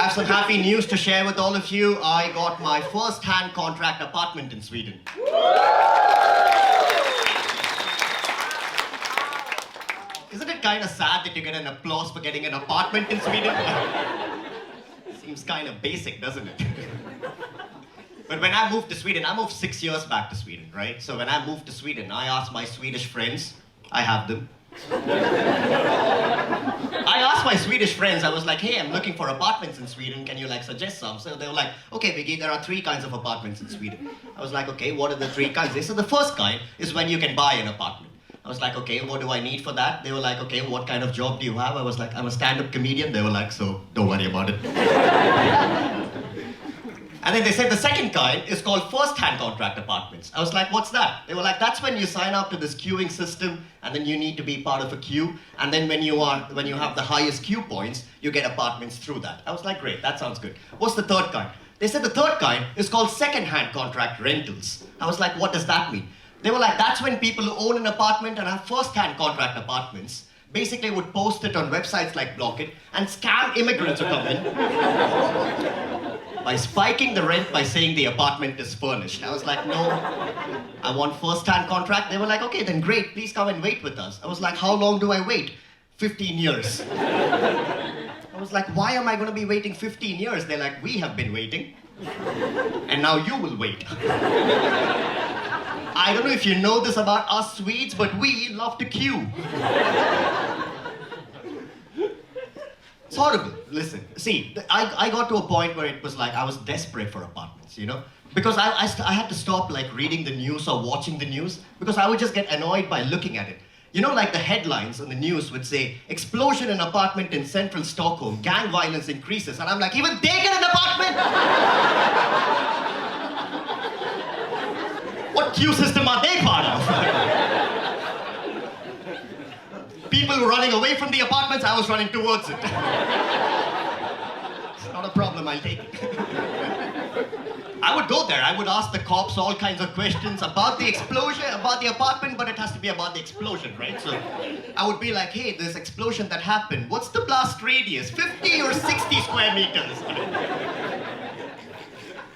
I have some happy news to share with all of you. I got my first-hand contract apartment in Sweden. Isn't it kind of sad that you get an applause for getting an apartment in Sweden? Seems kind of basic, doesn't it? But when I moved to Sweden, I moved 6 years back to Sweden, right? So when I moved to Sweden, I asked my Swedish friends, I have them. I asked my Swedish friends, I was like, hey, I'm looking for apartments in Sweden, can you like suggest some? So they were like, okay, Viggy, there are 3 kinds of apartments in Sweden. I was like, okay, what are the 3 kinds? They said the first kind is when you can buy an apartment. I was like, okay, what do I need for that? They were like, okay, what kind of job do you have? I was like, I'm a stand-up comedian. They were like, so don't worry about it. And then they said the second kind is called first-hand contract apartments. I was like, what's that? They were like, that's when you sign up to this queuing system, and then you need to be part of a queue, and then when you have the highest queue points, you get apartments through that. I was like, great, that sounds good. What's the third kind? They said the third kind is called second-hand contract rentals. I was like, what does that mean? They were like, that's when people who own an apartment and have first-hand contract apartments basically would post it on websites like Blockit and scam immigrants who come in by spiking the rent by saying the apartment is furnished. I was like, no, I want first-hand contract. They were like, okay, then great, please come and wait with us. I was like, how long do I wait? 15 years. I was like, why am I going to be waiting 15 years? They're like, we have been waiting, and now you will wait. I don't know if you know this about us Swedes, but we love to queue. It's horrible. Listen, see, I got to a point where it was like I was desperate for apartments, you know? Because I had to stop like reading the news or watching the news because I would just get annoyed by looking at it. You know, like the headlines on the news would say, explosion in apartment in central Stockholm, gang violence increases. And I'm like, even they get an apartment? What queue system are they part of? People were running away from the apartments, I was running towards it. It's not a problem, I'll take it. I would go there, I would ask the cops all kinds of questions about the explosion, about the apartment, but it has to be about the explosion, right? So I would be like, hey, this explosion that happened, what's the blast radius? 50 or 60 square meters?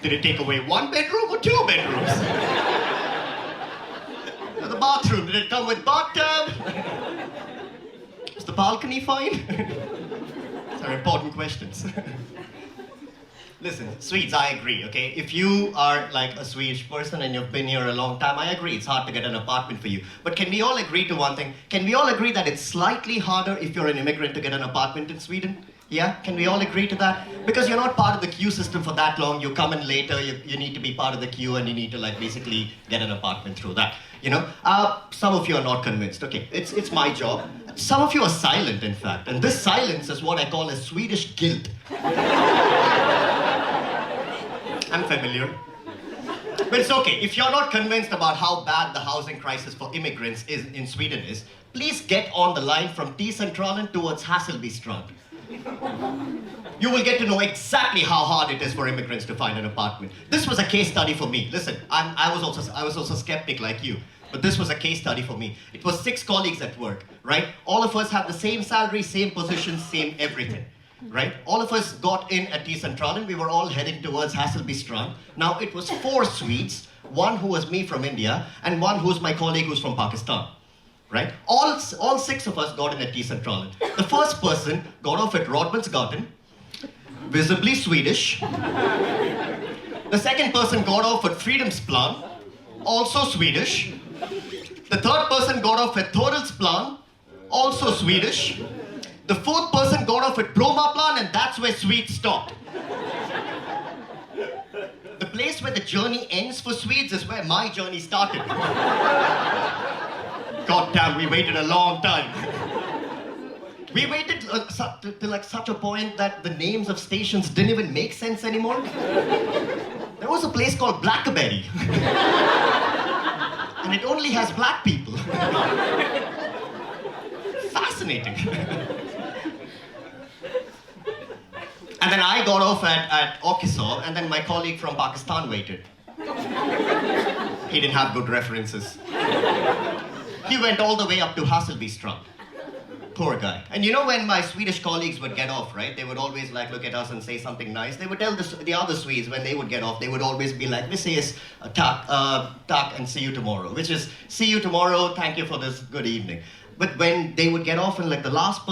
Did it take away 1 bedroom or 2 bedrooms? The bathroom, did it come with bathtub? Is the balcony fine? These are important questions. Listen, Swedes, I agree, okay? If you are like a Swedish person and you've been here a long time, I agree, it's hard to get an apartment for you. But can we all agree to one thing? Can we all agree that it's slightly harder if you're an immigrant to get an apartment in Sweden? Yeah? Can we all agree to that? Because you're not part of the queue system for that long, you come in later, you need to be part of the queue and you need to like basically get an apartment through that. You know? Some of you are not convinced. Okay, it's my job. Some of you are silent, in fact. And this silence is what I call a Swedish guilt. I'm familiar. But it's okay. If you're not convinced about how bad the housing crisis for immigrants in Sweden is, please get on the line from T-Centralen towards Hässelbystrand. You will get to know exactly how hard it is for immigrants to find an apartment. This was a case study for me. Listen, I was also skeptic like you. But this was a case study for me. It was 6 colleagues at work, right? All of us had the same salary, same position, same everything, right? All of us got in at T-Centralen. We were all heading towards Hässelbystrand. Now, it was 4 Swedes, 1 who was me from India, and 1 who's my colleague who's from Pakistan, right? All 6 of us got in at T-Centralen. The first person got off at Rodmansgatan, visibly Swedish. The second person got off at Fridhemsplan, also Swedish. The third person got off at Thorelsplan, also Swedish. The fourth person got off at Brommaplan, and that's where Swedes stopped. The place where the journey ends for Swedes is where my journey started. God damn, we waited a long time. We waited to like such a point that the names of stations didn't even make sense anymore. There was a place called Blackberry. And it only has black people. Fascinating. And then I got off at Okisau, and then my colleague from Pakistan waited. He didn't have good references. He went all the way up to Hässelbystrand. Poor guy. And you know when my Swedish colleagues would get off, right? They would always like look at us and say something nice. They would tell the other Swedes when they would get off, they would always be like, "Vi ses, tack, and see you tomorrow." Which is, see you tomorrow, thank you for this, good evening. But when they would get off and like the last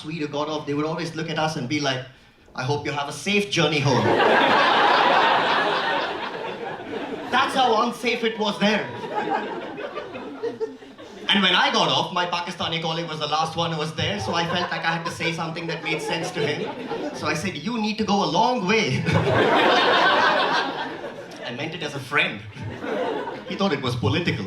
Swede who got off, they would always look at us and be like, "I hope you have a safe journey home." That's how unsafe it was there. And when I got off, my Pakistani colleague was the last one who was there, so I felt like I had to say something that made sense to him. So I said, "You need to go a long way." I meant it as a friend. He thought it was political.